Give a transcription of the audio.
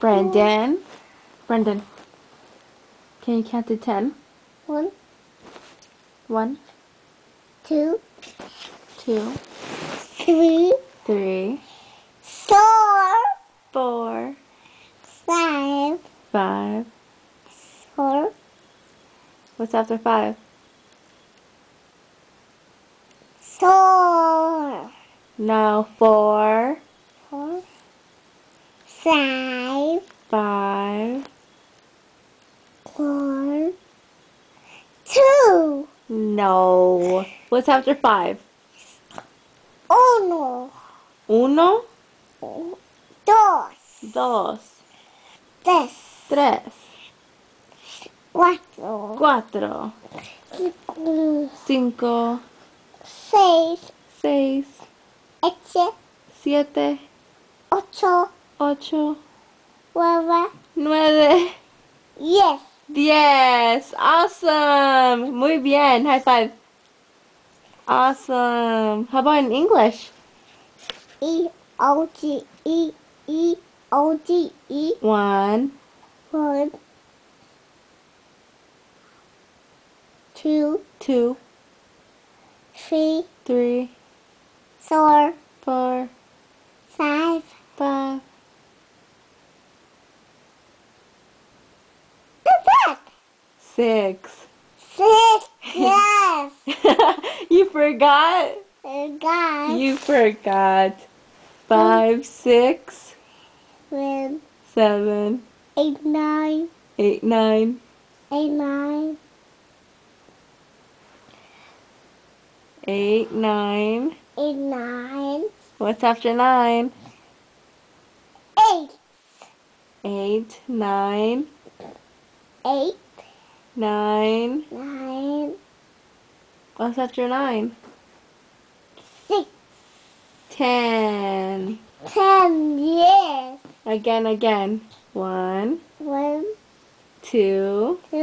Brandon. Brandon, can you count to 10? 1, 1, 2, 2, 3, 3, 4, 4, 5, 5. 4, What's after 5? 4, No, 4, 4, 5, 5. 4, 2, No. What's after 5? 1, 1, 2, 2, 3, 3, 4, 4, 5, 6, 6, 7, 7, 8, 8, 9, 9, yes. 10. Awesome. Muy bien. High five. Awesome. How about in English? E-O-G-E, E-O-G-E, 1, 1, 2, 2, 3, 3, 4, 4, 5, 5, that's 6. 6, yes. You forgot? Guys, You forgot. 5, 6, 7, 7, 8, 9, 8, 9, 8, 9, 8, 9. 8, 9, What's after 9? 8, 8, 9, 8, 9. 9, What's after 9? 6, 10. 10, yes. Again. 1, 1, 2, 2,